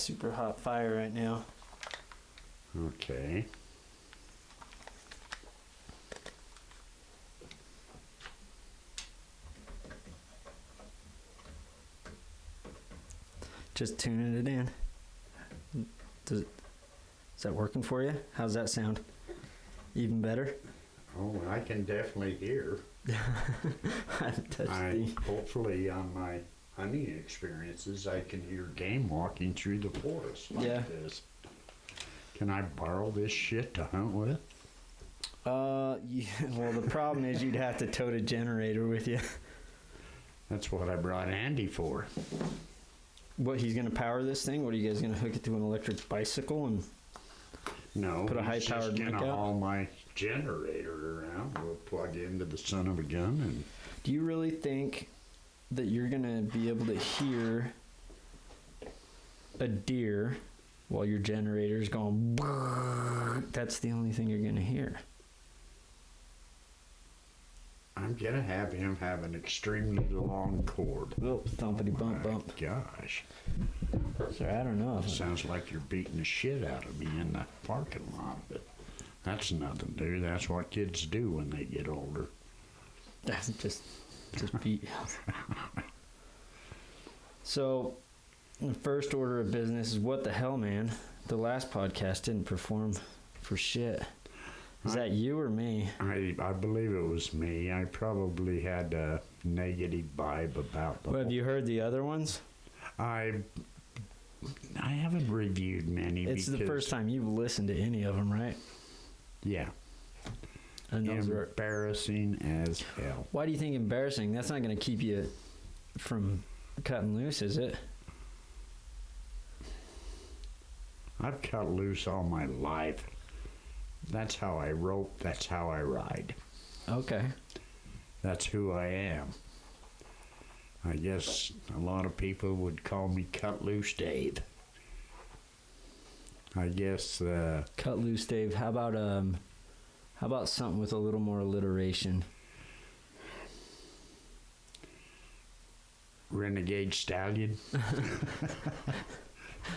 super hot fire right now. Okay. Just tuning it in. Is that working for you? How's that sound? Even better? Oh, I can definitely hear. Hopefully on my hunting experiences, I can hear game walking through the forest like this. Can I borrow this shit to hunt with? Yeah, well, the problem is you'd have to tote a generator with you. That's what I brought Andy for. What, he's going to power this thing? What, are you guys going to hook it to an electric bicycle and put a high-powered mic out? He's just going to haul my generator around. We'll plug into the son of a gun. And do you really think that you're going to be able to hear a deer while your generator's going? That's the only thing you're going to hear. I'm going to have him have an extremely long cord. Oh, thumpity bump bump. Gosh. Sorry, I don't know. Sounds like you're beating the shit out of me in the parking lot, but that's nothing, dude. That's what kids do when they get older. That's just beat. So, the first order of business is what the hell, man? The last podcast didn't perform for shit. Is that you or me? I believe it was me. I probably had a negative vibe about the Have you heard the other ones? I haven't reviewed many. It's the first time you've listened to any of them, right? Yeah. And those embarrassing as hell. Why do you think embarrassing? That's not going to keep you from cutting loose, is it? I've cut loose all my life. That's how I rope. That's how I ride. Okay. That's who I am. I guess a lot of people would call me Cut Loose Dave. I guess. Cut Loose Dave. How about something with a little more alliteration? Renegade Stallion.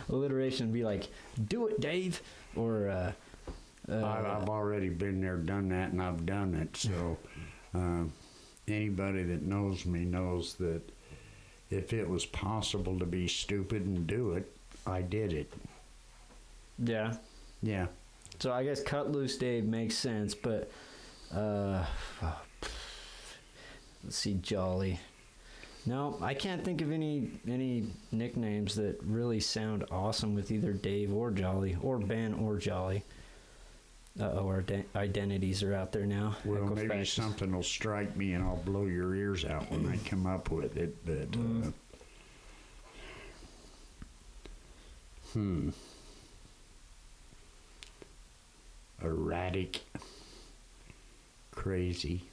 Alliteration would be like, "Do it, Dave," or. I've already been there, done that, and I've done it. So anybody that knows me knows that if it was possible to be stupid and do it, I did it. Yeah. Yeah. So I guess Cut Loose Dave makes sense, but let's see, Jolly. No, I can't think of any nicknames that really sound awesome with either Dave or Jolly, or Ben or Jolly. Our identities are out there now. Well, maybe something will strike me and I'll blow your ears out when I come up with it, but erratic, crazy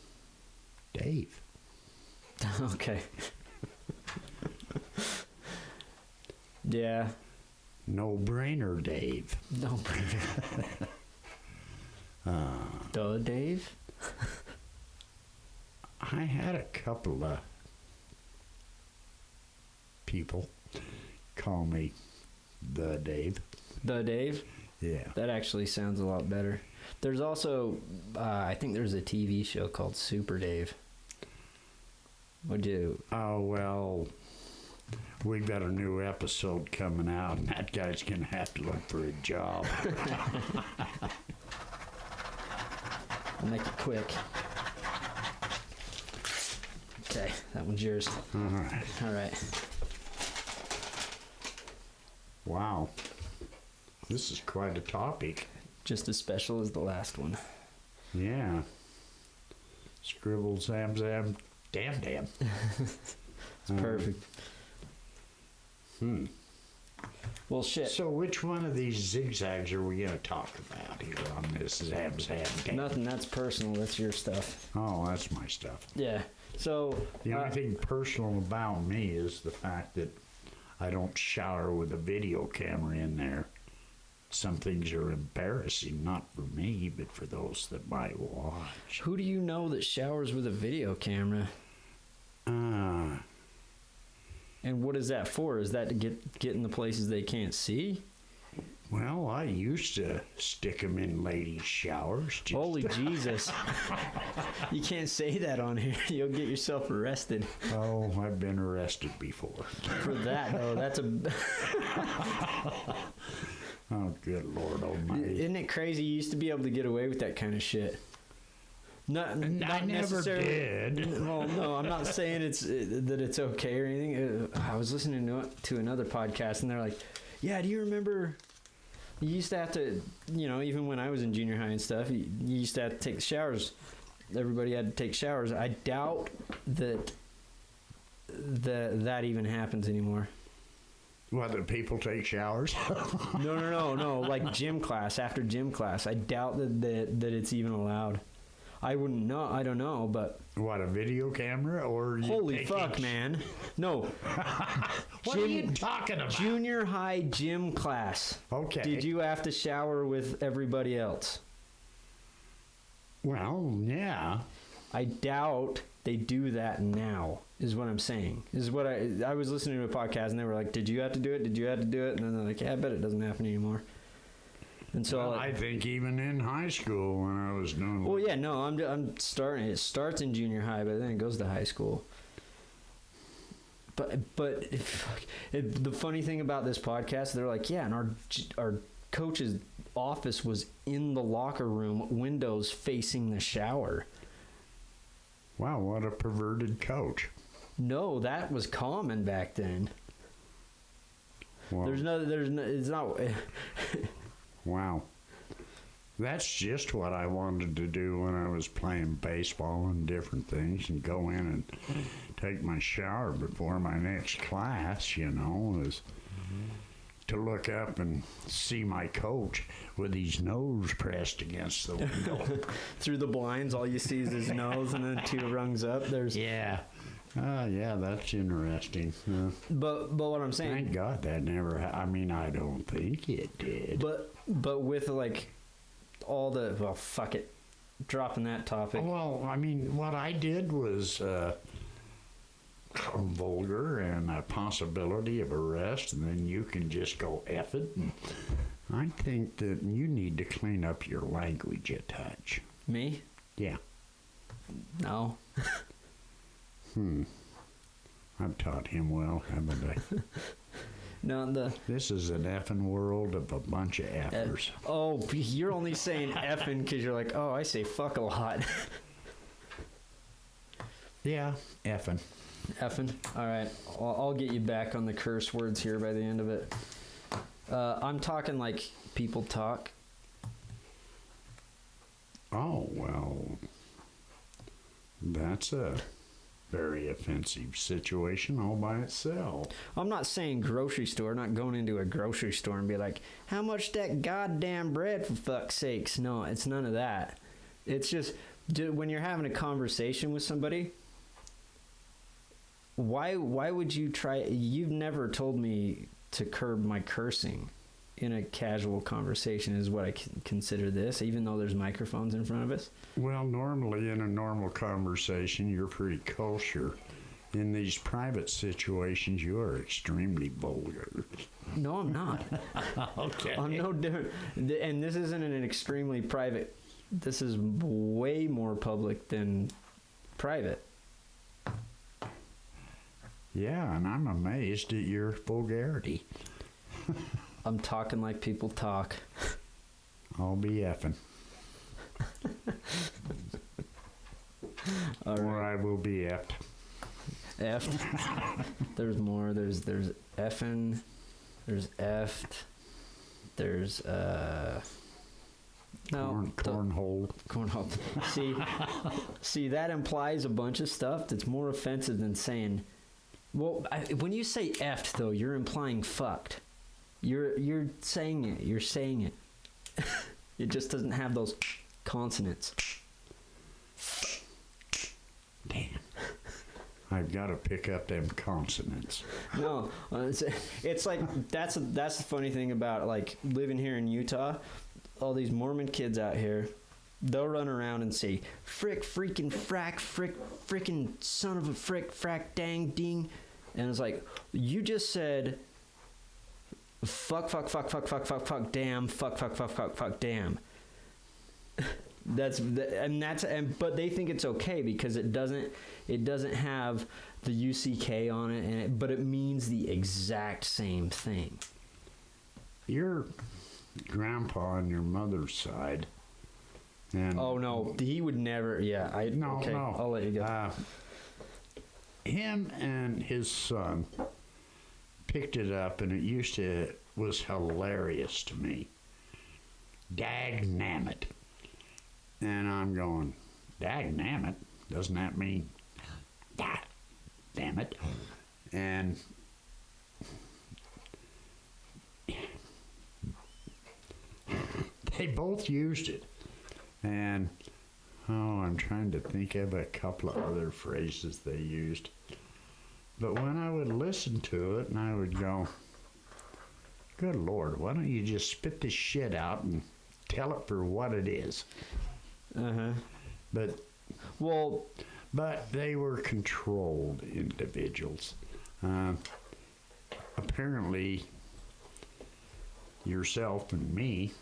Dave. Okay. Yeah. No-brainer Dave. No-brainer. Dave? I had a couple of people call me the Dave. The Dave? Yeah. That actually sounds a lot better. There's also, I think there's a TV show called Super Dave. What'd you... Oh, well, we've got a new episode coming out, and that guy's going to have to look for a job. I'll make it quick. Okay, that one's yours. All right. All right. Wow. This is quite a topic. Just as special as the last one. Yeah. Scribble, zam, zam, damn. It's perfect. Well, shit. So which one of these zigzags are we going to talk about here on this zam, zam, damn? Nothing, that's personal. That's your stuff. Oh, that's my stuff. Yeah. So... The only thing personal about me is the fact that I don't shower with a video camera in there. Some things are embarrassing, not for me, but for those that might watch. Who do you know that showers with a video camera? And what is that for? Is that to get in the places they can't see? Well, I used to stick them in ladies' showers. Holy Jesus. You can't say that on here. You'll get yourself arrested. Oh, I've been arrested before. For that, though, that's a... Oh, good Lord almighty. Isn't it crazy? You used to be able to get away with that kind of shit. Not I never did. Well, no, I'm not saying that it's okay or anything. I was listening to another podcast, and they're like, yeah, do you remember... You used to have to, even when I was in junior high and stuff, you used to have to take the showers. Everybody had to take showers. I doubt that even happens anymore. What, that people take showers? No. Like gym class, after gym class. I doubt that it's even allowed. I wouldn't know. I don't know, but... What, a video camera? Or holy fuck, man. No. What are you talking about? Junior high gym class. Okay. Did you have to shower with everybody else? Well, yeah. I doubt they do that now, is what I'm saying. Is what I was listening to a podcast, and they were like, did you have to do it? Did you have to do it? And then they're like, yeah, I bet it doesn't happen anymore. And so well, I think even in high school when I was doing... Well, yeah, no, I'm starting. It starts in junior high, but then it goes to high school. But the funny thing about this podcast, they're like, yeah, and our coach's office was in the locker room, windows facing the shower. Wow, what a perverted coach. No, that was common back then. Well, it's not... Wow. That's just what I wanted to do when I was playing baseball and different things, and go in and take my shower before my next class, is to look up and see my coach with his nose pressed against the window. Through the blinds, all you see is his nose, and then 2 rungs up, there's... Yeah. Yeah, that's interesting. But what I'm saying... Thank God that never... I don't think it did. But with, like, all the... Well, fuck it. Dropping that topic. Well, what I did was vulgar and a possibility of arrest, and then you can just go F it. And I think that you need to clean up your language a touch. Me? Yeah. No. I've taught him well, haven't I? No, This is an effing world of a bunch of effers. You're only saying effing because you're like, oh, I say fuck a lot. Yeah, effing. Effing. All right. I'll get you back on the curse words here by the end of it. I'm talking like people talk. Oh, well, that's a very offensive situation all by itself. I'm not saying grocery store, not going into a grocery store and be like, how much that goddamn bread, for fuck's sakes? No, it's none of that. It's just when you're having a conversation with somebody, why would you try? You've never told me to curb my cursing in a casual conversation is what I consider this, even though there's microphones in front of us. Well, normally in a normal conversation, you're pretty kosher. In these private situations, you are extremely vulgar. No, I'm not. Okay. I'm no different. And this isn't an extremely private. This is way more public than private. Yeah, and I'm amazed at your vulgarity. I'm talking like people talk. I'll be effing. Or I will be effed. Effed. There's more. There's effing. There's effed. There's no cornhole. Cornhole. See, that implies a bunch of stuff that's more offensive than saying. Well, when you say effed though, you're implying fucked. You're saying it. You're saying it. It just doesn't have those consonants. Damn. I've got to pick up them consonants. No, it's like that's the funny thing about like living here in Utah. All these Mormon kids out here, they'll run around and say frick, freaking frack, frick, frickin' son of a frick, frack, dang, ding. And it's like, you just said fuck, damn, fuck, damn. But they think it's okay because it doesn't have the UCK on it, but it means the exact same thing. Your grandpa on your mother's side, and oh no, he would never. Yeah, no. I'll let you go. Him and his son picked it up, and it was hilarious to me. Dag-nammit. And I'm going, dag-nammit? Doesn't that mean, damn it? And they both used it. And, I'm trying to think of a couple of other phrases they used. But when I would listen to it, and I would go, good Lord, why don't you just spit this shit out and tell it for what it is? Uh-huh. But they were controlled individuals. Apparently, yourself and me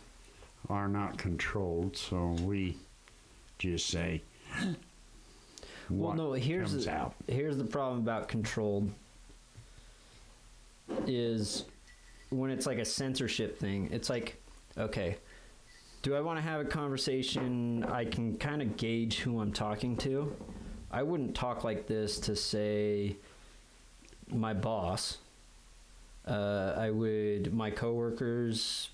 are not controlled, so we just say, well, no, here's the problem about controlled is when it's like a censorship thing. It's like, okay, do I want to have a conversation? I can kind of gauge who I'm talking to. I wouldn't talk like this to, say, my boss. My coworkers,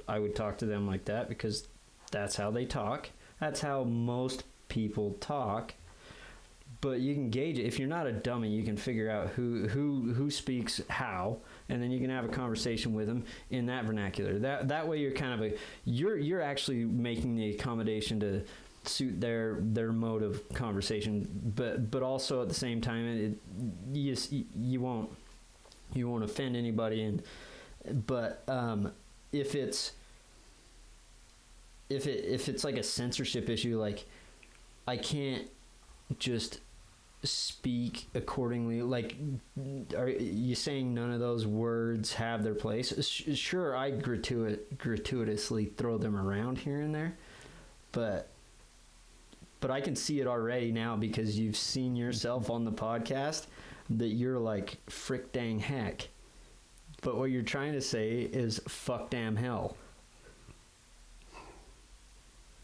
I would talk to them like that because that's how they talk. That's how most people talk. But you can gauge it. If you're not a dummy, you can figure out who speaks how, and then you can have a conversation with them in that vernacular. That way, you're kind of you're actually making the accommodation to suit their mode of conversation. But also at the same time, you won't offend anybody. But if it's like a censorship issue, like I can't just speak accordingly. Like, are you saying none of those words have their place? Sure, I gratuitously throw them around here and there, but I can see it already now because you've seen yourself on the podcast that you're like frick dang heck, but what you're trying to say is fuck damn hell.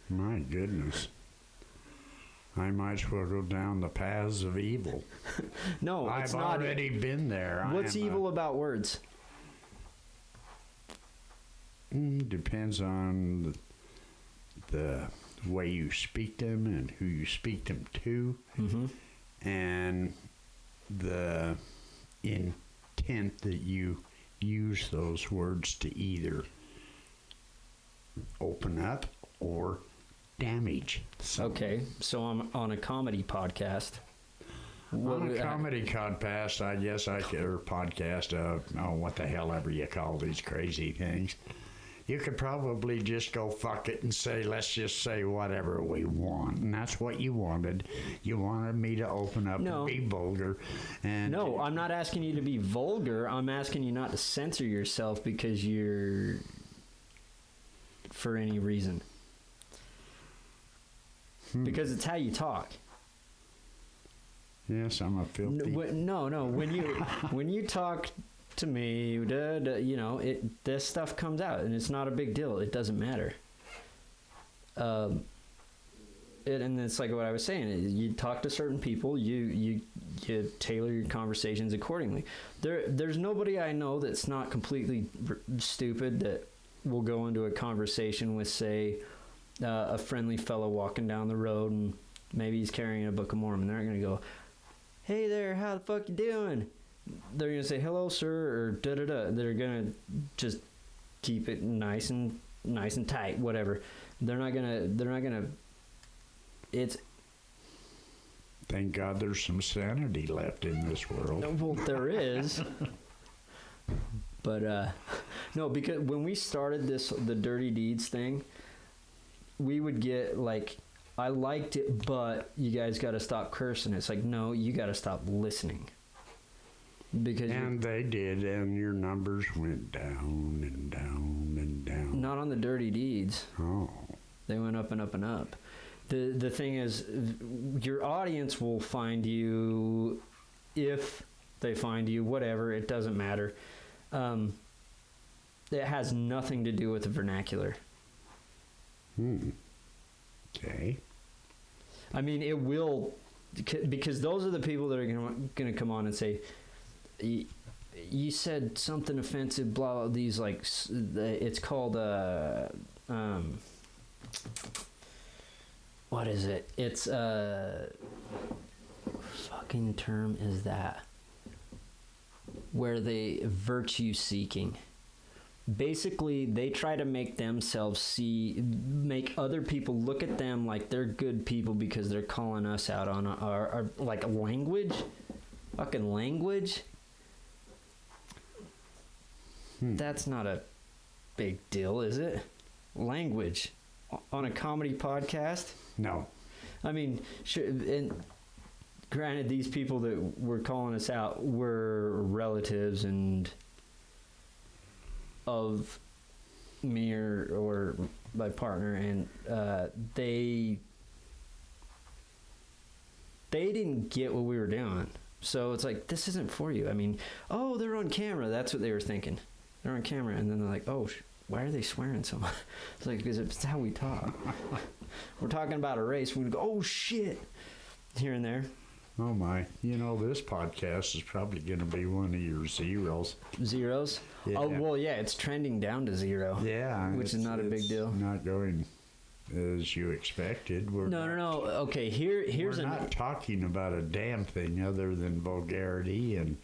My goodness. I might as well go down the paths of evil. No, it's not. I've already been there. What's evil about words? Depends on the way you speak them and who you speak them to, and the intent that you use those words to either open up or damage someone. Okay, so I'm on a comedy podcast. On a comedy podcast, I guess I could, or podcast, what the hell ever you call these crazy things. You could probably just go fuck it and say, let's just say whatever we want. And that's what you wanted. You wanted me to open up and be vulgar. And no, I'm not asking you to be vulgar. I'm asking you not to censor yourself because you're, for any reason. Because it's how you talk. Yes, I'm a filthy. No. When you talk to me, this stuff comes out, and it's not a big deal. It doesn't matter. And it's like what I was saying. You talk to certain people. You tailor your conversations accordingly. There's nobody I know that's not completely stupid that will go into a conversation with, say, a friendly fellow walking down the road, and maybe he's carrying a Book of Mormon. They're not going to go, "Hey there, how the fuck you doing?" They're going to say, "Hello, sir," or da-da-da. They're going to just keep it nice and tight, whatever. They're not going to, it's... Thank God there's some sanity left in this world. Well, there is. But, no, because when we started the Dirty Deeds thing, we would get like, I liked it, but you guys got to stop cursing. It's like, no, you got to stop listening. Because and they did, and your numbers went down and down and down. not on the dirty deeds. Oh. They went up and up and up. The thing is, your audience will find you if they find you, whatever, it doesn't matter. It has nothing to do with the vernacular. Okay. I mean, it will, because those are the people that are going to come on and say, you said something offensive, blah, these, like, it's called, what is it? It's, fucking term is that? Where they virtue seeking. Basically, they try to make themselves make other people look at them like they're good people because they're calling us out on our like language, fucking language. That's not a big deal, is it? Language on a comedy podcast? No. I mean, sure, and granted, these people that were calling us out were relatives and of me or my partner, and they didn't get what we were doing. So it's like, this isn't for you. I mean, oh, they're on camera. That's what they were thinking. They're on camera, and then they're like, oh, why are they swearing so much? It's like, because it's how we talk. We're talking about a race. We go, oh, shit, here and there. Oh, my. You know, this podcast is probably going to be one of your zeros. Zeros? Yeah. Oh, well, yeah, it's trending down to 0. Yeah. Which is not a big deal. Not going as you expected. No. Okay, here's we're not talking about a damn thing other than vulgarity and...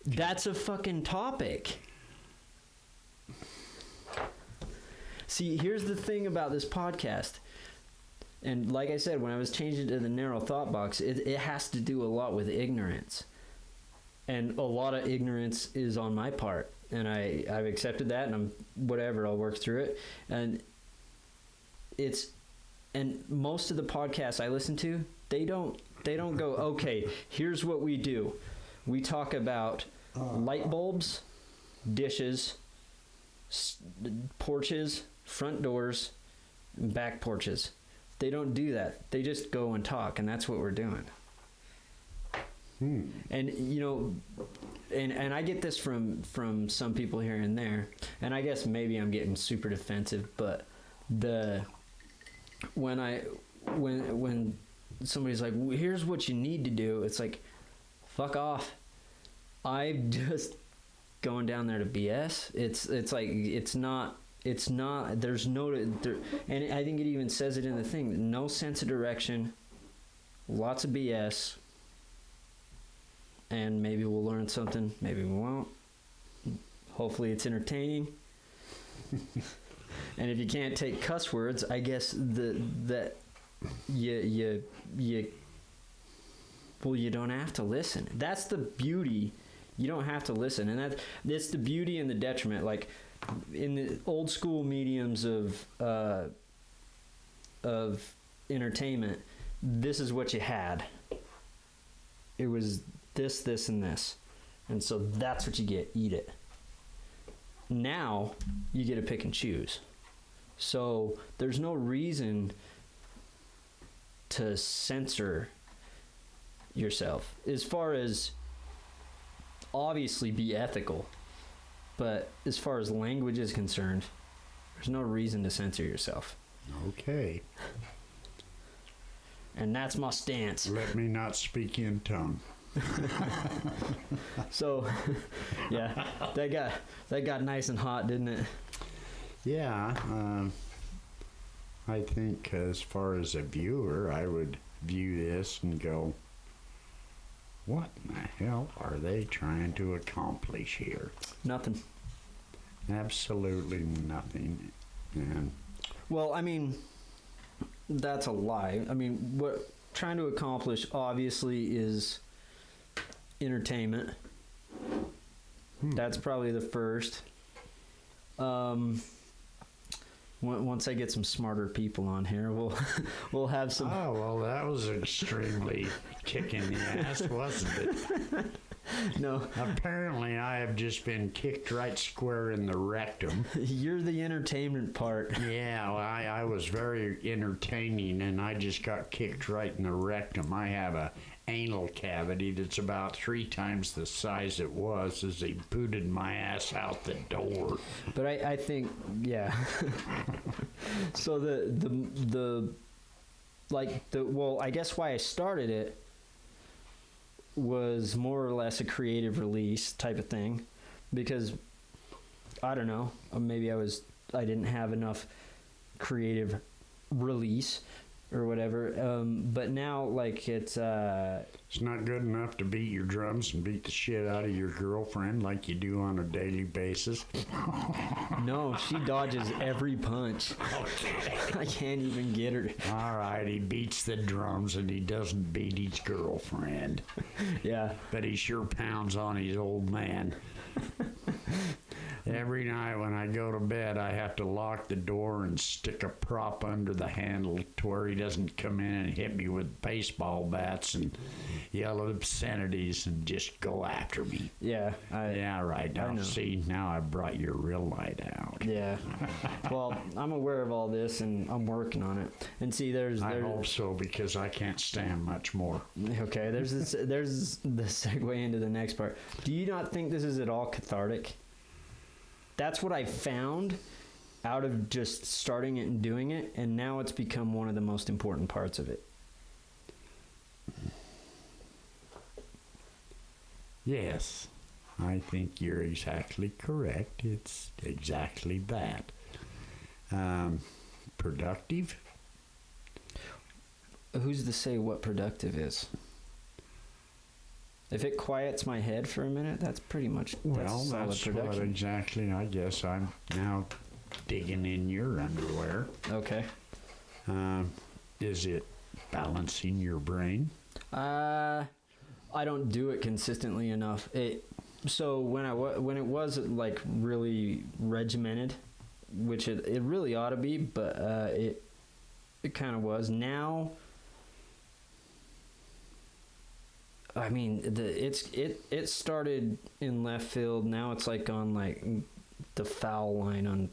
That's a fucking topic. See, here's the thing about this podcast. And like I said, when I was changing to the narrow thought box, it has to do a lot with ignorance. And a lot of ignorance is on my part. And I've accepted that, and I'll work through it. And most of the podcasts I listen to, they don't go, okay, here's what we do. We talk about light bulbs, dishes, porches, front doors, and back porches. They don't do that. They just go and talk, and that's what we're doing. And, you know, and I get this from some people here and there, and I guess maybe I'm getting super defensive, but when somebody's like, well, here's what you need to do, it's like, fuck off. I'm just going down there to BS. It's like, it's not, there's no, and I think it even says it in the thing, no sense of direction, lots of BS, and maybe we'll learn something, maybe we won't. Hopefully it's entertaining. And if you can't take cuss words, I guess that you don't have to listen. That's the beauty. You don't have to listen, and that's the beauty and the detriment. Like in the old school mediums of entertainment, this is what you had. It was this, and this, and so that's what you get. Eat it. Now you get to pick and choose. So there's no reason to censor yourself. As far as obviously be ethical, but as far as language is concerned, there's no reason to censor yourself. Okay. And that's my stance. Let me not speak in tongue. So, yeah, that got nice and hot, didn't it? Yeah, I think as far as a viewer, I would view this and go, what in the hell are they trying to accomplish here? Nothing. Absolutely nothing. And well, I mean, that's a lie. I mean, what trying to accomplish obviously is entertainment. That's probably the first. Once I get some smarter people on here, we'll have some. Oh, well, that was extremely kick in the ass, wasn't it? No, Apparently, I have just been kicked right square in the rectum. you're the entertainment part. Yeah, well, I was very entertaining, and I just got kicked right in the rectum. I have a anal cavity that's about 3 times the size it was as they booted my ass out the door. But I think, yeah. So well, I guess why I started it was more or less a creative release type of thing, because I don't know, maybe I didn't have enough creative release or whatever, but now like it's not good enough to beat your drums and beat the shit out of your girlfriend like you do on a daily basis. no, she dodges every punch. Okay. I can't even get her. All right, he beats the drums and he doesn't beat his girlfriend. Yeah, But he sure pounds on his old man. Every night when I go to bed, I have to lock the door and stick a prop under the handle to where he doesn't come in and hit me with baseball bats and yell obscenities and just go after me. yeah, Yeah, right. Now, see, now I brought your real light out. yeah. Well, I'm aware of all this and I'm working on it. And see, I hope so, because I can't stand much more. Okay, there's the segue into the next part. Do you not think this is at all cathartic? That's what I found out of just starting it and doing it, and now it's become one of the most important parts of it. Yes, I think you're exactly correct. It's exactly that. Productive? Who's to say what productive is? If it quiets my head for a minute, that's pretty much Well, solid that's production. what exactly, I guess I'm now digging in your underwear. Okay. Is it balancing your brain? I don't do it consistently enough. So when it was like really regimented, which it really ought to be, but it kind of was. Now, I mean, it started in left field. Now it's like on like the foul line on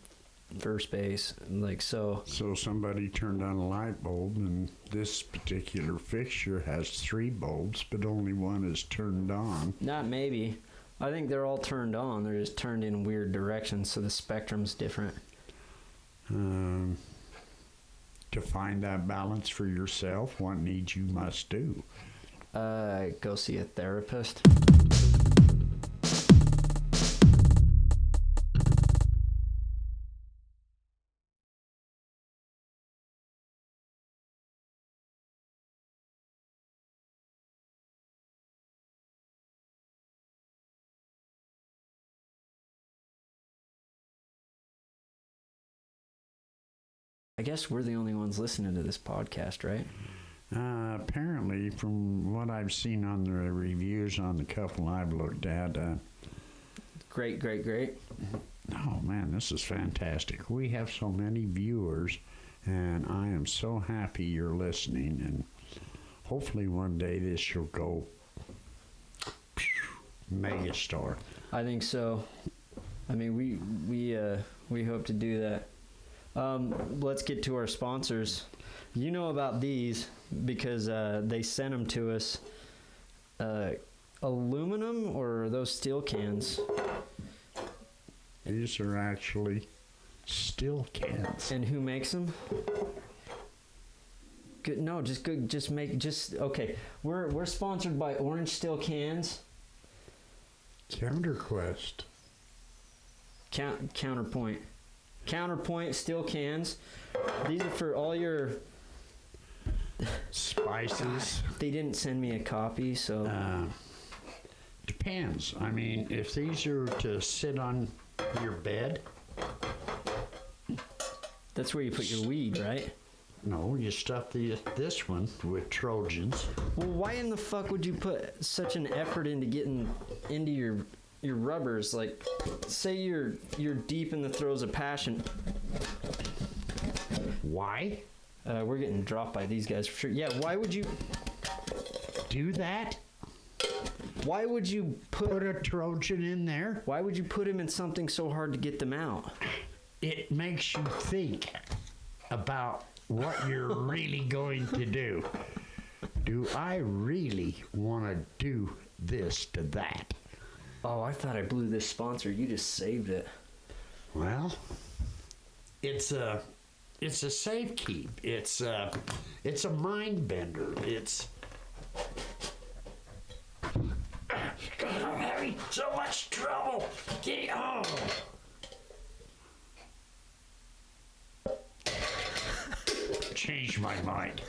first base, like so. So somebody turned on a light bulb, and this particular fixture has 3 bulbs, but only one is turned on. Not maybe. I think they're all turned on. They're just turned in weird directions, so the spectrum's different. To find that balance for yourself, what needs you must do. Go see a therapist. I guess we're the only ones listening to this podcast, right? Apparently, from what I've seen on the reviews on the couple I've looked at, Great. oh man, this is fantastic. We have so many viewers, and I am so happy you're listening, and hopefully one day this will go megastar. I think so. I mean, we hope to do that. Let's get to our sponsors. You know about these because they sent them to us. Aluminum, or are those steel cans? These are actually steel cans. And who makes them? Good. No, okay. We're sponsored by Orange Steel Cans. Counterquest. Counterpoint steel cans. These are for all your Spices. They didn't send me a copy, so Depends. I mean, if these are to sit on your bed, that's where you put your weed, right? no, you stuff this one with Trojans. Well, why in the fuck would you put such an effort into getting into your rubbers? Like, say you're deep in the throes of passion. Why We're getting dropped by these guys for sure. Yeah, why would you do that? Why would you Put a Trojan in there. Why would you put him in something so hard to get them out? It makes you think about what you're really going to do. Do I really want to do this to that? Oh, I thought I blew this sponsor. You just saved it. Well, it's a safe keep. It's a mind bender. God, I'm having so much trouble getting home. Changed my mind.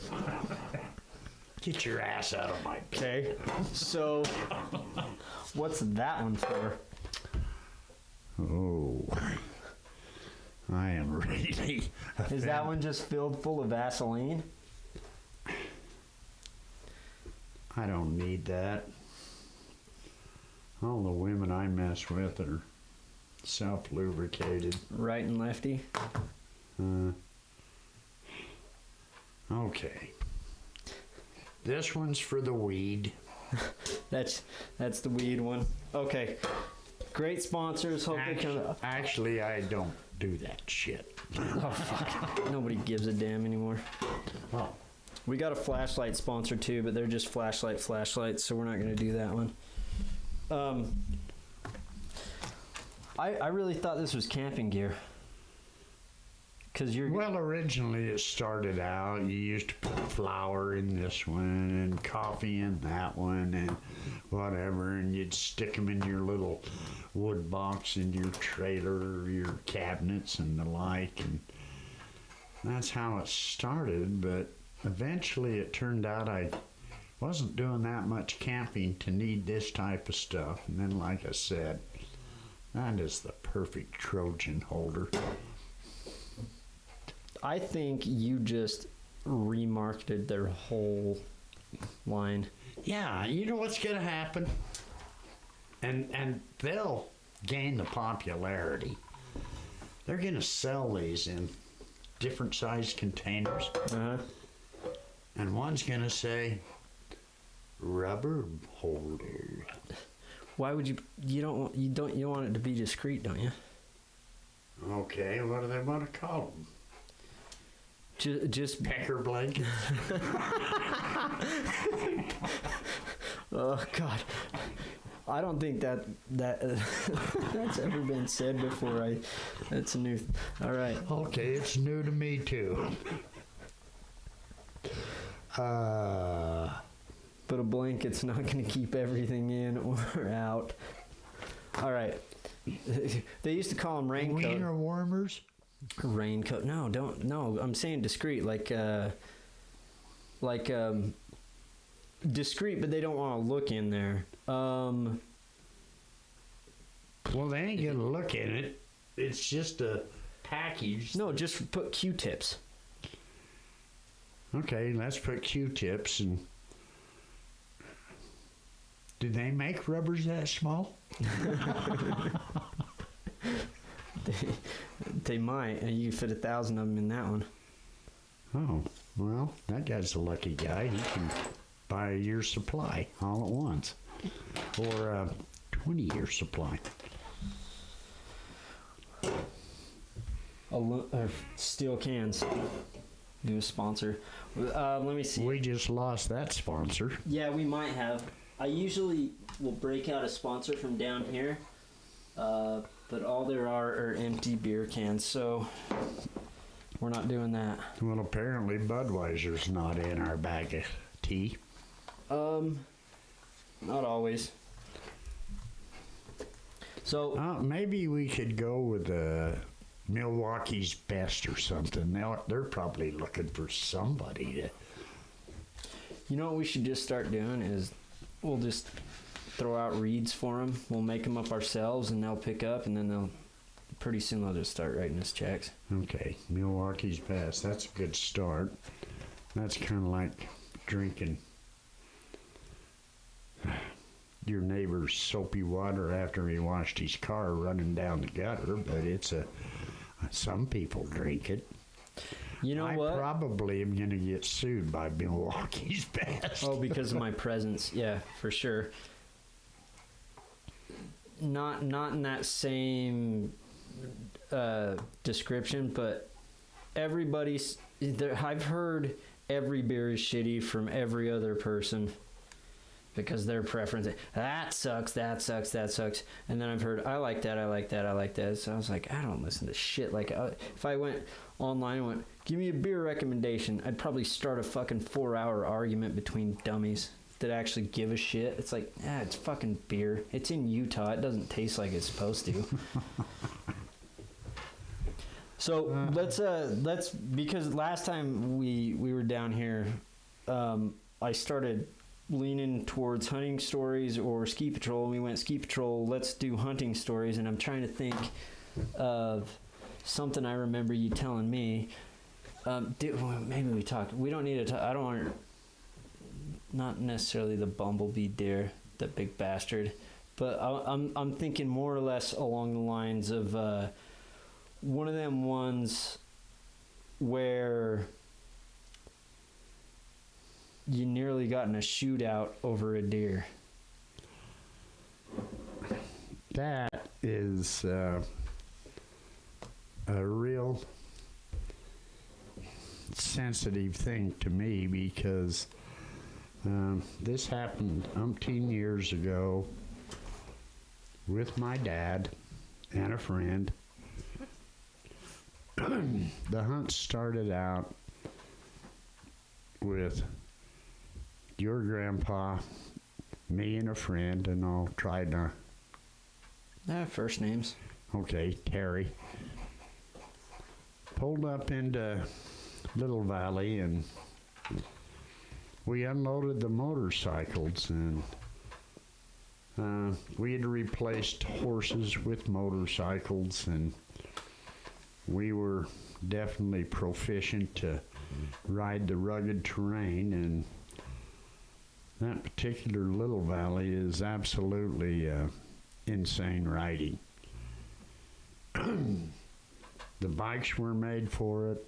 Get your ass out of my bed. Okay. So, what's that one for? Oh, I am really. Is that one just filled full of Vaseline? I don't need that. All the women I mess with are self-lubricated. Right and lefty? Okay. This one's for the weed. That's the weed one. Okay. Great sponsors. Hope they come. Actually, I don't do that shit. Oh fuck! Nobody gives a damn anymore. Oh. We got a flashlight sponsor too, but they're just flashlights, so we're not going to do that one. I really thought this was camping gear. Cause you're Well, originally it started out, you used to put flour in this one and coffee in that one and whatever, and you'd stick them in your little wood box in your trailer, your cabinets and the like, and that's how it started. But eventually it turned out I wasn't doing that much camping to need this type of stuff, and then like I said, that is the perfect Trojan holder. I think you just remarketed their whole line. Yeah, you know what's going to happen? And they'll gain the popularity. They're going to sell these in different sized containers. Uh-huh. And one's going to say, rubber holder. Why would you don't want it to be discreet, don't you? Okay, what do they want to call them? Just Pecker blankets? Oh God, I don't think that that's ever been said before. That's a new. All right. Okay, it's new to me too. But a blanket's not going to keep everything in or out. All right. They used to call them raincoat. Wiener warmers? Raincoat. No, don't. No, I'm saying discreet, like discreet, but they don't want to look in there. Well, they ain't gonna look in it. It's just a package. No, just put Q-tips. Okay, let's put Q-tips. And do they make rubbers that small? They might, and you fit 1,000 of them in that one. Oh, well, that guy's a lucky guy. He can buy a year's supply all at once, or a 20-year supply. Steel cans. New sponsor. Let me see. We just lost that sponsor. Yeah, we might have. I usually will break out a sponsor from down here, but all there are empty beer cans, so we're not doing that. Well, apparently Budweiser's not in our bag of tea. Not always. So maybe we could go with Milwaukee's Best or something. They're probably looking for somebody to. You know what we should just start doing is we'll just throw out reads for them. We'll make them up ourselves, and they'll pick up, and then pretty soon they'll just start writing us checks. Okay, Milwaukee's Best. That's a good start. That's kind of like drinking your neighbor's soapy water after he washed his car running down the gutter, but some people drink it. You know what? I probably am going to get sued by Milwaukee's Best. Oh, because of my presence. Yeah, for sure. not in that same description, but everybody's there. I've heard every beer is shitty from every other person because their preference, that sucks, and then I've heard I like that. So I was like, I don't listen to shit. Like if I went online and went, give me a beer recommendation, I'd probably start a fucking 4-hour argument between dummies that actually give a shit. It's like, it's fucking beer. It's in Utah. It doesn't taste like it's supposed to. So let's because last time we were down here, I started leaning towards hunting stories or ski patrol. We went ski patrol. Let's do hunting stories, and I'm trying to think of something I remember you telling me. Maybe we talked. We don't need to talk. I don't want. Not necessarily the bumblebee deer, that big bastard, but I'm thinking more or less along the lines of one of them ones where you nearly got in a shootout over a deer. That is a real sensitive thing to me because this happened umpteen years ago with my dad and a friend. The hunt started out with your grandpa, me and a friend, and I'll try to... First names. Okay, Terry. Pulled up into Little Valley and we unloaded the motorcycles, and we had replaced horses with motorcycles, and we were definitely proficient to ride the rugged terrain, and that particular Little Valley is absolutely insane riding. The bikes were made for it.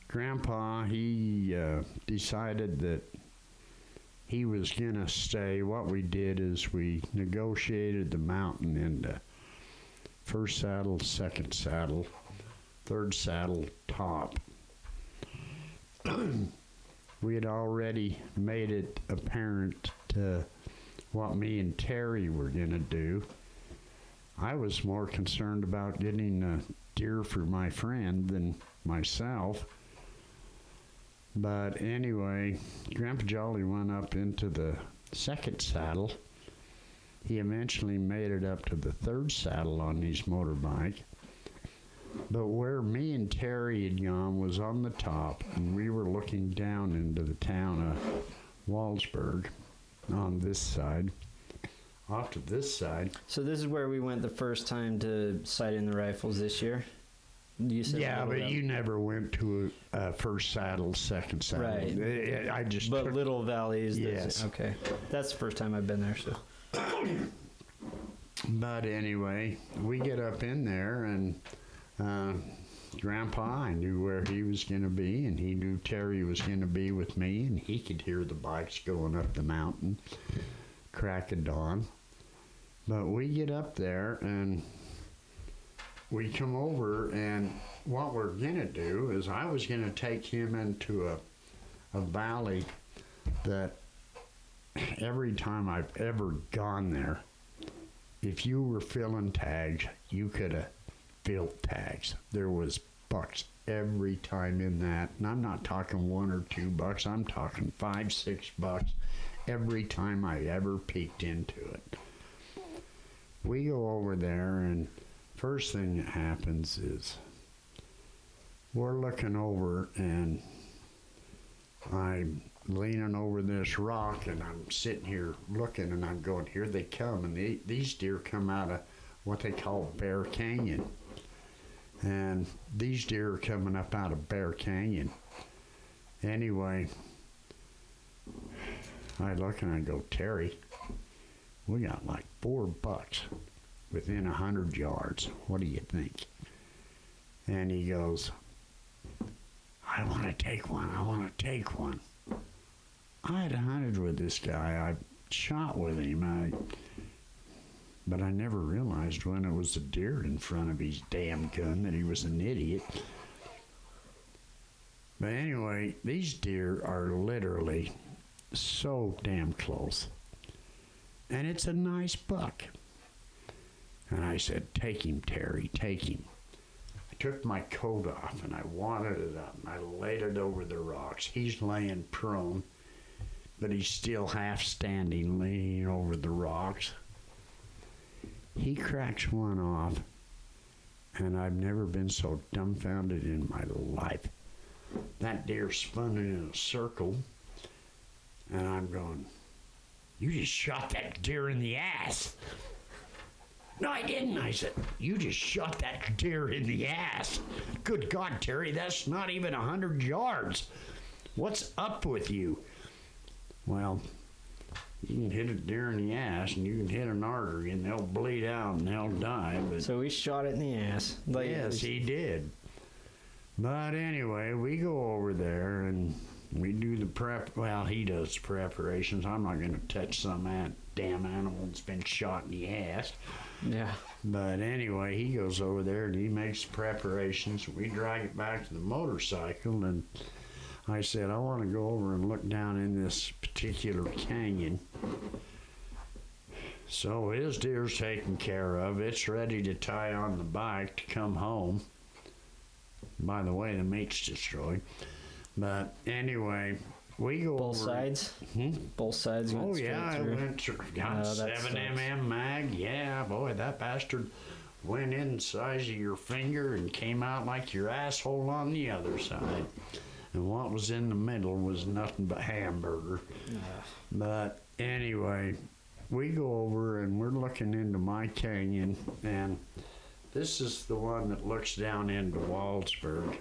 Grandpa, he decided that he was going to stay. What we did is we negotiated the mountain into first saddle, second saddle, third saddle, top. We had already made it apparent what me and Terry were going to do. I was more concerned about getting a deer for my friend than myself. But anyway, Grandpa Jolly went up into the second saddle. He eventually made it up to the third saddle on his motorbike. But where me and Terry had gone was on the top, and we were looking down into the town of Wallsburg on this side. Off to this side. So this is where we went the first time to sight in the rifles this year? You said yeah, but you never went to a first saddle, second saddle. Right. I just But took, Little Valley is yes. Okay. That's the first time I've been there, so. But anyway, we get up in there, and Grandpa, I knew where he was going to be, and he knew Terry was going to be with me, and he could hear the bikes going up the mountain, crack of dawn. But we get up there, and we come over, and what we're going to do is I was going to take him into a valley that every time I've ever gone there, if you were filling tags, you could have filled tags. There was bucks every time in that. And I'm not talking 1 or 2 bucks. I'm talking 5, 6 bucks every time I ever peeked into it. We go over there, and first thing that happens is we're looking over, and I'm leaning over this rock, and I'm sitting here looking, and I'm going, here they come. And these deer come out of what they call Bear Canyon. And these deer are coming up out of Bear Canyon. Anyway, I look and I go, Terry, we got like 4 bucks within 100 yards. What do you think? And he goes, I want to take one. I want to take one. I had hunted with this guy. I shot with him. But I never realized when it was a deer in front of his damn gun that he was an idiot. But anyway, these deer are literally so damn close. And it's a nice buck. And I said, take him, Terry, take him. I took my coat off and I wadded it up and I laid it over the rocks. He's laying prone, but he's still half standing, leaning over the rocks. He cracks one off, and I've never been so dumbfounded in my life. That deer spun in a circle, and I'm going, you just shot that deer in the ass. No, I didn't. I said, you just shot that deer in the ass. Good God, Terry, that's not even 100 yards. What's up with you? Well, you can hit a deer in the ass, and you can hit an artery, and they'll bleed out, and they'll die. But So he shot it in the ass. Like, yes, he did. But anyway, we go over there, and we do the prep. Well, he does preparations. I'm not going to touch some damn animal that's been shot in the ass. Yeah. But anyway, he goes over there, and he makes preparations. We drag it back to the motorcycle, and I said, I want to go over and look down in this particular canyon. So his deer's taken care of. It's ready to tie on the bike to come home. By the way, the meat's destroyed. But anyway, we go Both over. sides? Hmm? Both sides went Oh, straight yeah, through. it went through. Got Oh, that 7mm mag. Yeah, boy, that bastard went in the size of your finger and came out like your asshole on the other side. And what was in the middle was nothing but hamburger. But anyway, we go over and we're looking into my canyon, and this is the one that looks down into Waldsburg.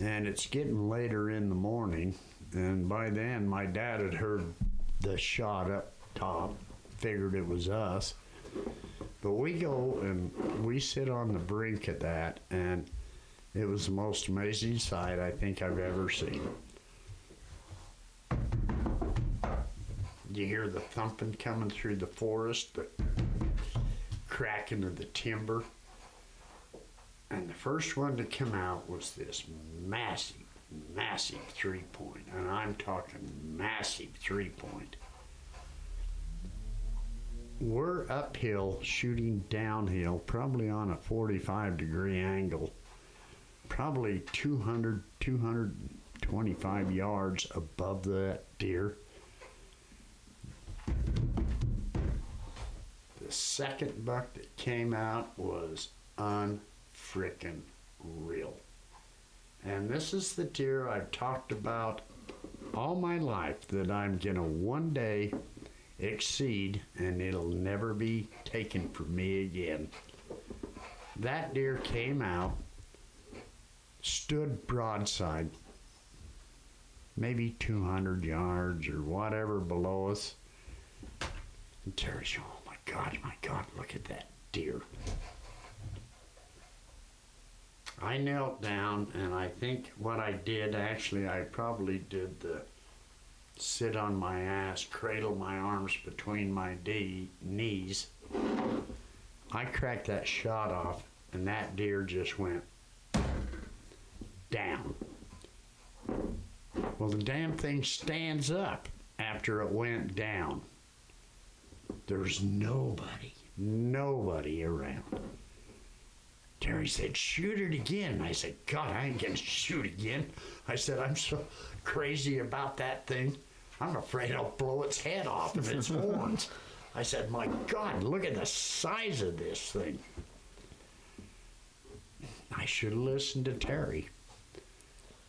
And it's getting later in the morning, and by then my dad had heard the shot up top, figured it was us. But we go and we sit on the brink of that, and it was the most amazing sight I think I've ever seen. You hear the thumping coming through the forest, the cracking of the timber. And the first one to come out was this massive, massive 3-point. And I'm talking massive 3-point. We're uphill shooting downhill, probably on a 45-degree angle, probably 200, 225 yards above that deer. The second buck that came out was unfrickin' real. And this is the deer I've talked about all my life that I'm gonna one day exceed, and it'll never be taken from me again. That deer came out, stood broadside, maybe 200 yards or whatever below us. And Terry's, oh my God, look at that deer. I knelt down, and I think what I did, actually, I probably did the sit on my ass, cradle my arms between my knees. I cracked that shot off, and that deer just went down. Well, the damn thing stands up after it went down. There's nobody around. Terry said, shoot it again. I said, God, I ain't gonna shoot again. I said, I'm so crazy about that thing. I'm afraid I'll blow its head off of its horns. I said, my God, look at the size of this thing. I should have listened to Terry.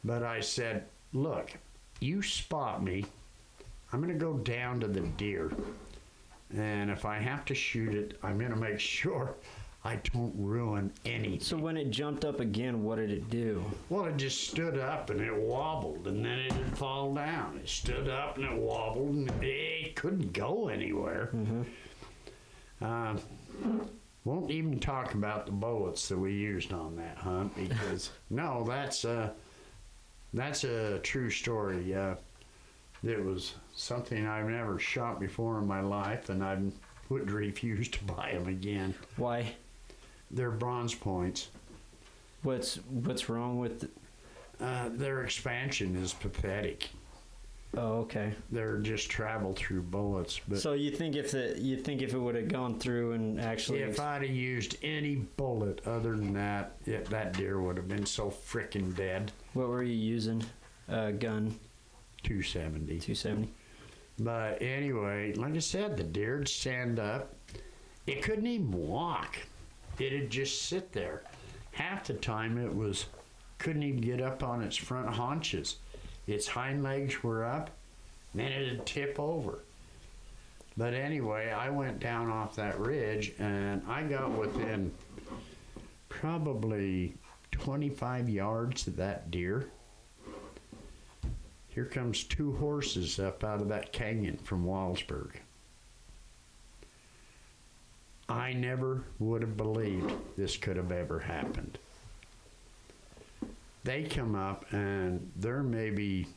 But I said, look, you spot me. I'm gonna go down to the deer. And if I have to shoot it, I'm gonna make sure I don't ruin anything. So when it jumped up again, what did it do? Well, it just stood up and it wobbled, and then it would fall down. It stood up and it wobbled, and it couldn't go anywhere. Mm-hmm. Won't even talk about the bullets that we used on that hunt, because no, that's a true story. It was something I've never shot before in my life, and would refuse to buy them again. Why? They're bronze points. What's wrong with? Their expansion is pathetic. Oh, okay. They're just travel through bullets. But So you think if it would have gone through and actually, if I'd have used any bullet other than that, that deer would have been so frickin' dead. what were you using? Gun 270. 270. But anyway, like I said, the deer'd stand up. It couldn't even walk. It'd just sit there. Half the time couldn't even get up on its front haunches. Its hind legs were up, then it'd tip over. But anyway, I went down off that ridge and I got within probably 25 yards of that deer. Here comes 2 horses up out of that canyon from Wallsburg. I never would have believed this could have ever happened. They come up and they're maybe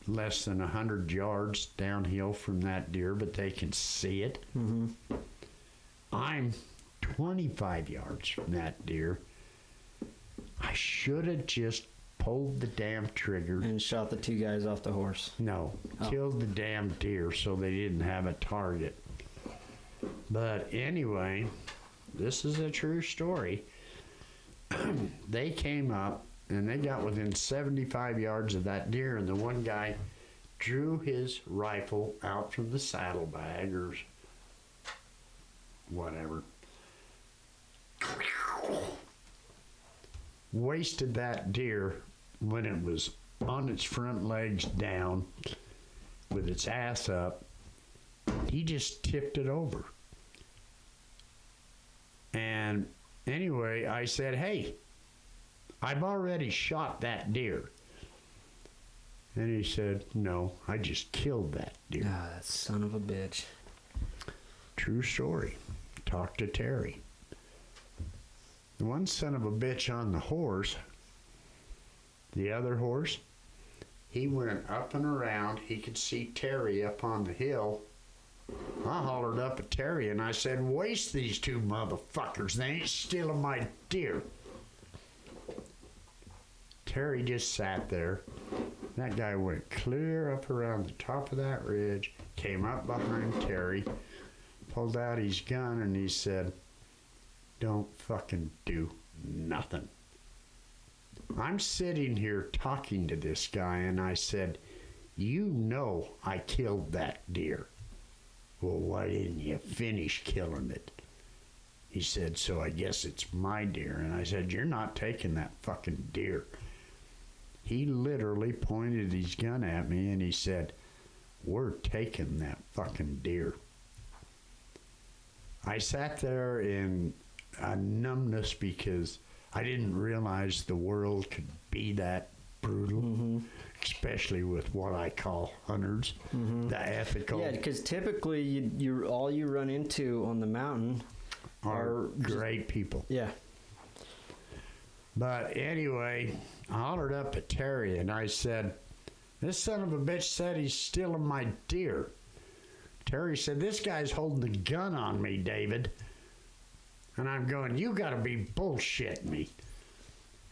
less than 100 yards downhill from that deer, but they can see it. Mm-hmm. I'm 25 yards from that deer. I should have just pulled the damn trigger. And shot the 2 guys off the horse. No, killed the damn deer so they didn't have a target. But anyway, this is a true story. They came up and they got within 75 yards of that deer, and the one guy drew his rifle out from the saddlebag or whatever. Wasted that deer when it was on its front legs down with its ass up. He just tipped it over. And anyway, I said, hey, I've already shot that deer. And he said, no, I just killed that deer. Ah, that son of a bitch. True story. Talk to Terry. The one son of a bitch on the horse, the other horse, he went up and around. He could see Terry up on the hill. I hollered up at Terry and I said, waste these 2 motherfuckers. They ain't stealing my deer. Terry just sat there. That guy went clear up around the top of that ridge, came up behind Terry, pulled out his gun, and he said, don't fucking do nothing. I'm sitting here talking to this guy, and I said, you know I killed that deer. Well, why didn't you finish killing it? He said, so I guess it's my deer. And I said, you're not taking that fucking deer. He literally pointed his gun at me and he said, we're taking that fucking deer. I sat there in a numbness because I didn't realize the world could be that brutal, especially with what I call hunters, the ethical. Yeah, because typically you all you run into on the mountain are great people. Yeah. But anyway, I hollered up at Terry and I said, this son of a bitch said he's stealing my deer. Terry said, this guy's holding a gun on me, David. And I'm going, you gotta be bullshitting me.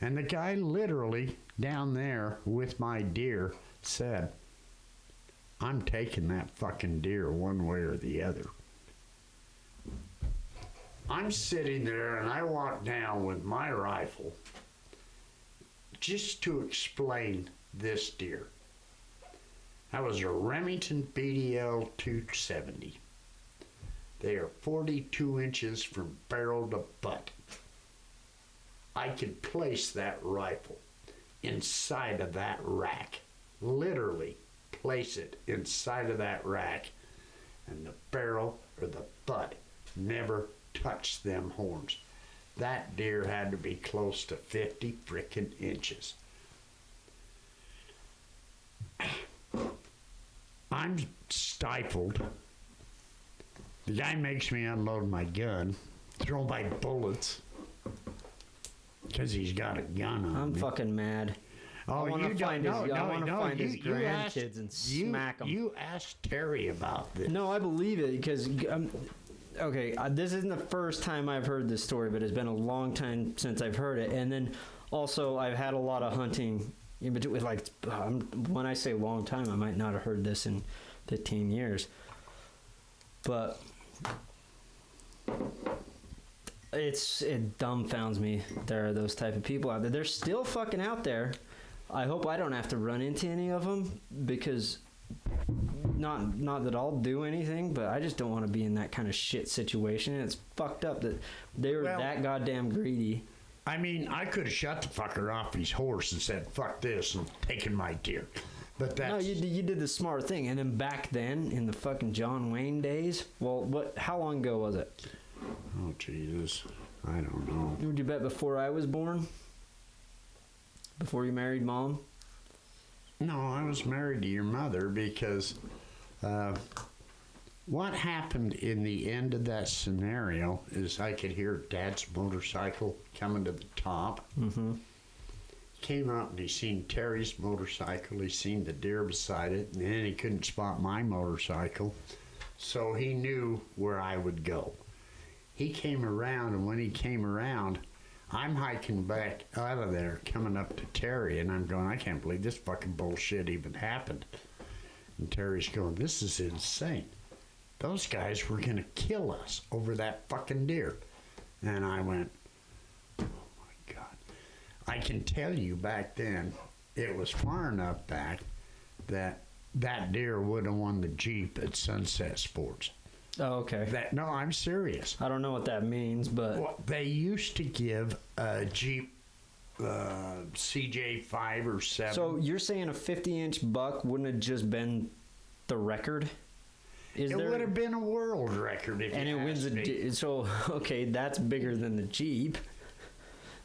And the guy literally down there with my deer said, I'm taking that fucking deer one way or the other. I'm sitting there and I walk down with my rifle just to explain this deer. That was a Remington BDL 270. They are 42 inches from barrel to butt. I could place that rifle inside of that rack. Literally place it inside of that rack, and the barrel or the butt never touched them horns. That deer had to be close to 50 frickin' inches. I'm stifled. The guy makes me unload my gun, throw my bullets, because he's got a gun on I'm me. fucking mad. Oh, I want to find his you grandkids and smack them. You asked Terry about this. No, I believe it because okay, this isn't the first time I've heard this story, but it's been a long time since I've heard it. And then also I've had a lot of hunting in between. Like, when I say long time, I might not have heard this in 15 years. But it dumbfounds me. There are those type of people out there. They're still fucking out there. I hope I don't have to run into any of them, because not that I'll do anything, but I just don't want to be in that kind of shit situation. And it's fucked up that they were that goddamn greedy. I mean, I could have shut the fucker off his horse and said, fuck this, and taken my deer. But that's... No, you did the smart thing. And then back then, in the fucking John Wayne days, well, how long ago was it? Oh, Jesus. I don't know. Would you bet before I was born? Before you married Mom? No, I was married to your mother because what happened in the end of that scenario is I could hear Dad's motorcycle coming to the top. Mm-hmm. Came out and he seen Terry's motorcycle. He seen the deer beside it, and then he couldn't spot my motorcycle, so he knew where I would go. He came around, and when he came around, I'm hiking back out of there, coming up to Terry, and I'm going, I can't believe this fucking bullshit even happened. And Terry's going, this is insane. Those guys were going to kill us over that fucking deer. And I went, oh my God. I can tell you back then, it was far enough back that that deer would have won the Jeep at Sunset Sports. Oh, okay. No, I'm serious. I don't know what that means, but... Well, they used to give a Jeep CJ5 or 7. So you're saying a 50-inch buck wouldn't have just been the record? It would have been a world record if and it wins so, okay, that's bigger than the Jeep.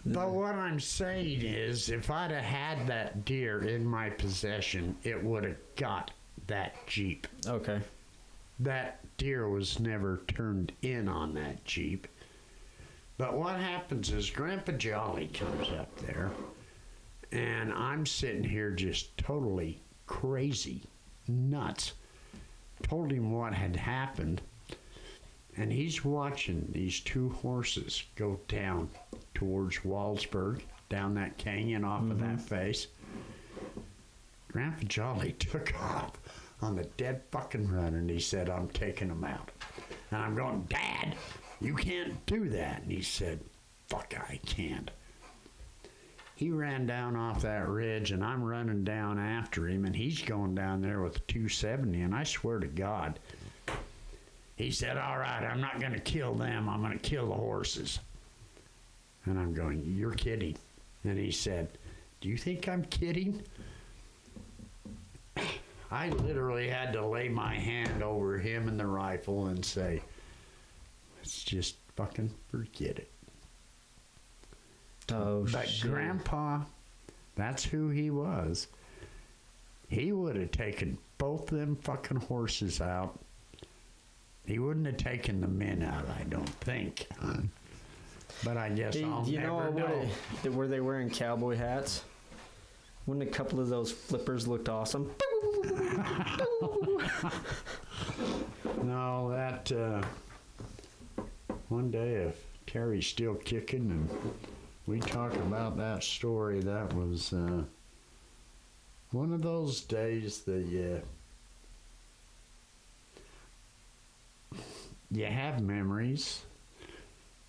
But what I'm saying is, if I'd have had that deer in my possession, it would have got that Jeep. Okay. That deer was never turned in on that Jeep. But what happens is Grandpa Jolly comes up there, and I'm sitting here just totally crazy, nuts. Told him what had happened, and he's watching these two horses go down towards Wallsburg, down that canyon off of that face. Grandpa Jolly took off on the dead fucking run, and he said, I'm taking them out. And I'm going, Dad, you can't do that. And he said, fuck, I can't. He ran down off that ridge, and I'm running down after him, and he's going down there with a 270, and I swear to God, he said, all right, I'm not going to kill them. I'm going to kill the horses. And I'm going, you're kidding. And he said, do you think I'm kidding? I literally had to lay my hand over him and the rifle and say, let's just fucking forget it. Oh, but shit. Grandpa, that's who he was. He would have taken both them fucking horses out. He wouldn't have taken the men out, I don't think. But I guess I'll never know. Were they wearing cowboy hats? Wouldn't a couple of those flippers looked awesome? No, that one day if Terry's still kicking and we talk about that story, that was one of those days that you have memories,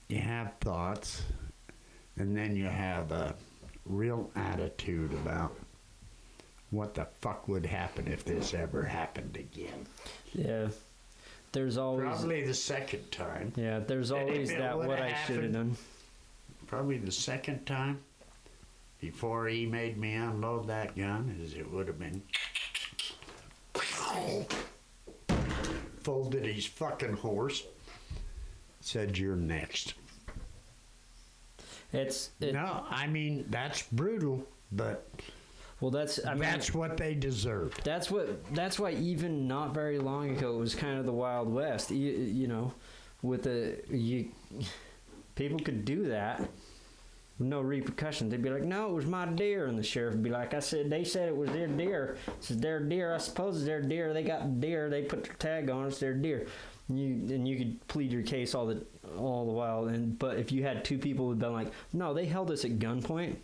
you have thoughts, and then you have a real attitude about what the fuck would happen if this ever happened again. Yeah. There's always... Probably the second time. Yeah, there's always that what I should have done. Probably the second time, before he made me unload that gun, is it would have been... Folded his fucking horse. Said, you're next. No, I mean, that's brutal, but... Well, that's what they deserved. That's why even not very long ago it was kind of the Wild West. You know, with people could do that, with no repercussions. They'd be like, no, it was my deer. And the sheriff would be like, they said it was their deer. It's their deer. I suppose it's their deer. They got deer. They put their tag on it. It's their deer. And you could plead your case all the while. But if you had two people who'd been like, no, they held us at gunpoint,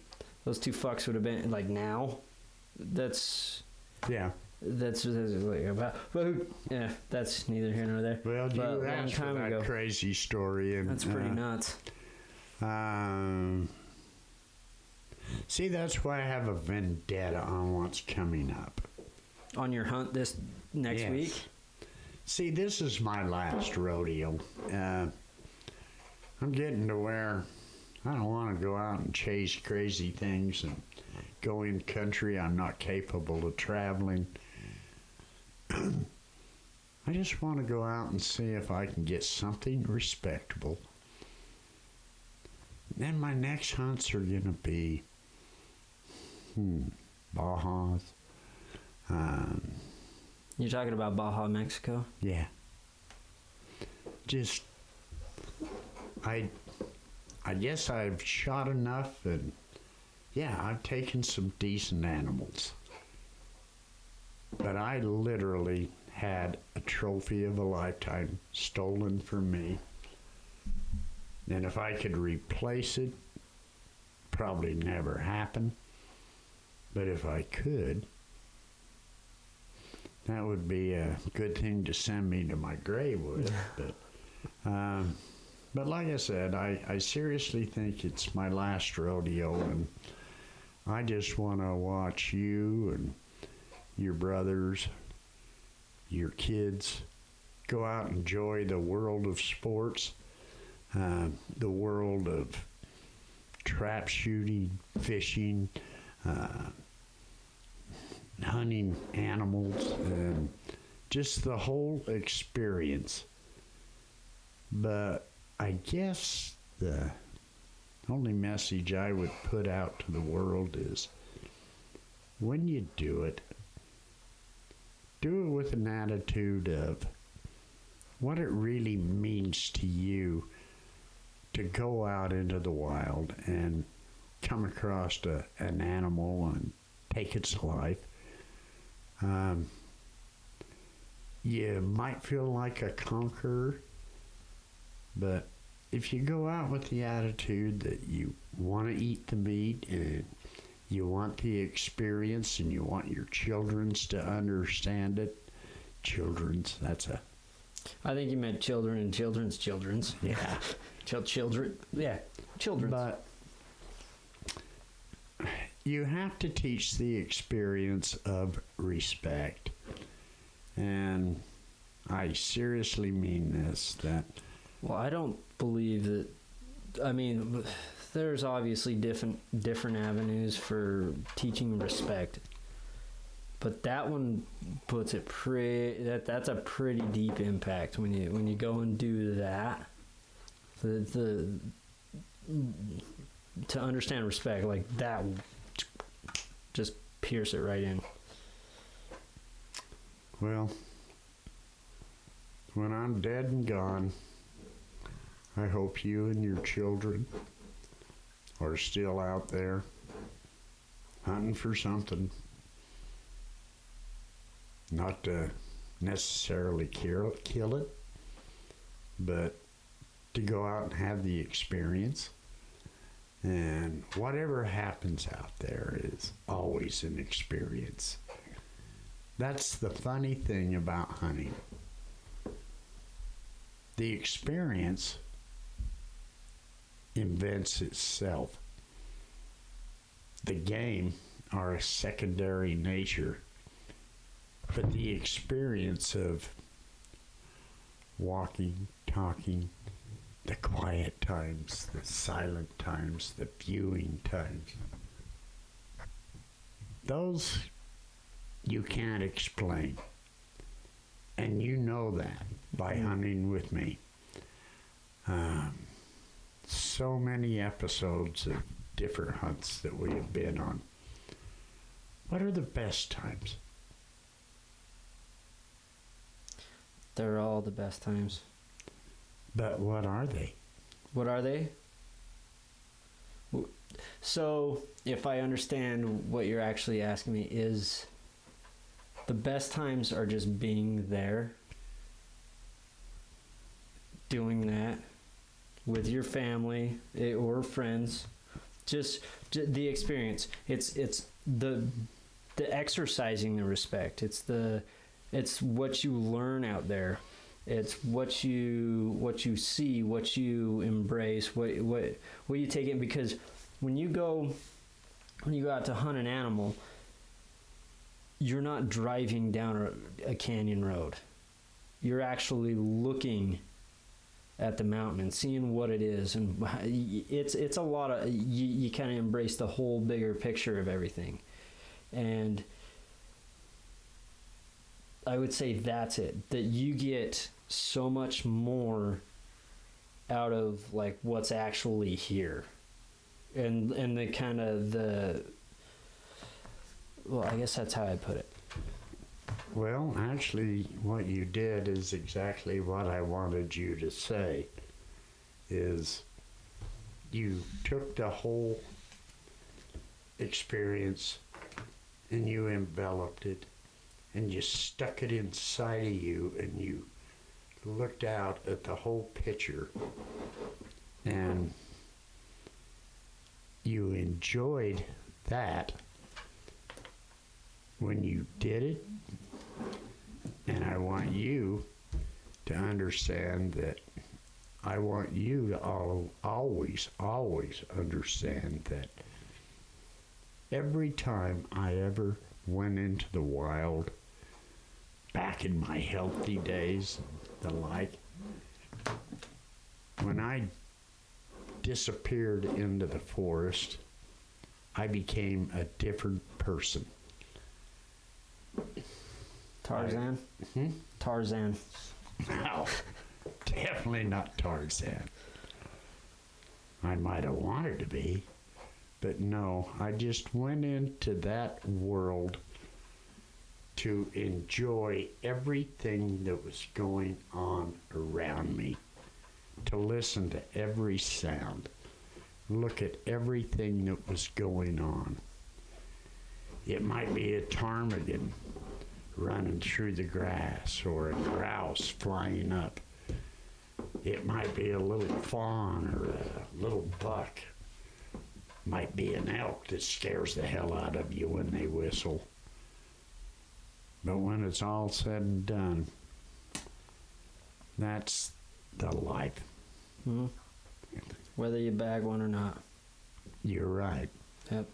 those two fucks would have been like, now. That's like about. But yeah, that's neither here nor there. Well, but you asked for that crazy story, and that's pretty nuts. See, that's why I have a vendetta on what's coming up. On your hunt this next week? See, this is my last rodeo. I'm getting to where I don't want to go out and chase crazy things and go in country I'm not capable of traveling. I just want to go out and see if I can get something respectable. Then my next hunts are going to be Bajas. You're talking about Baja, Mexico? Yeah. Just, I guess I've shot enough, and yeah, I've taken some decent animals. But I literally had a trophy of a lifetime stolen from me. And if I could replace it, probably never happen. But if I could, that would be a good thing to send me to my grave with. But like I said, I seriously think it's my last rodeo, and I just want to watch you and your brothers, your kids, go out and enjoy the world of sports, the world of trap shooting, fishing, hunting animals, and just the whole experience. But I guess the only message I would put out to the world is, when you do it with an attitude of what it really means to you to go out into the wild and come across an animal and take its life. You might feel like a conqueror, but if you go out with the attitude that you want to eat the meat and you want the experience and you want your children's to understand it, I think you meant children and children's. Yeah. Children. Yeah, children. But you have to teach the experience of respect. And I seriously mean this, that... Well, I don't believe that... I mean, there's obviously different avenues for teaching respect. But that one puts it that's a pretty deep impact when you go and do that. To understand respect, like that will just pierce it right in. Well, when I'm dead and gone, I hope you and your children are still out there hunting for something. Not to necessarily kill it, but to go out and have the experience. And whatever happens out there is always an experience. That's the funny thing about hunting. The experience invents itself. The game are a secondary nature, but the experience of walking, talking, the quiet times, the silent times, the viewing times, those you can't explain. And you know that by hunting with me. So many episodes of different hunts that we have been on. What are the best times? They're all the best times. But what are they? What are they? So, if I understand what you're actually asking me, is the best times are just being there, doing that with your family or friends, just the experience. It's the exercising the respect. It's what you learn out there. It's what you see, what you embrace, what you take in. Because when you go out to hunt an animal, you're not driving down a canyon road. You're actually looking at the mountain and seeing what it is, and it's a lot of you kind of embrace the whole bigger picture of everything. And I would say that's it, that you get so much more out of like what's actually here, and the kind of well, I guess that's how I put it. Well, actually, what you did is exactly what I wanted you to say, is you took the whole experience and you enveloped it and you stuck it inside of you and you looked out at the whole picture and you enjoyed that when you did it. And I want you to understand that I want you to always understand that every time I ever went into the wild, back in my healthy days and the like, when I disappeared into the forest, I became a different person. Tarzan? Tarzan. No, definitely not Tarzan. I might have wanted to be, but no, I just went into that world to enjoy everything that was going on around me, to listen to every sound, look at everything that was going on. It might be a ptarmigan running through the grass or a grouse flying up. It might be a little fawn or a little buck. Might be an elk that scares the hell out of you when they whistle. But when it's all said and done, that's the life. Mm-hmm. Whether you bag one or not. You're right. Yep.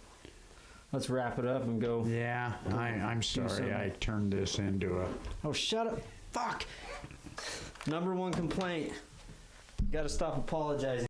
Let's wrap it up and go. Yeah, I'm sorry I turned this into a... Oh, shut up. Fuck. Number one complaint. Got to stop apologizing.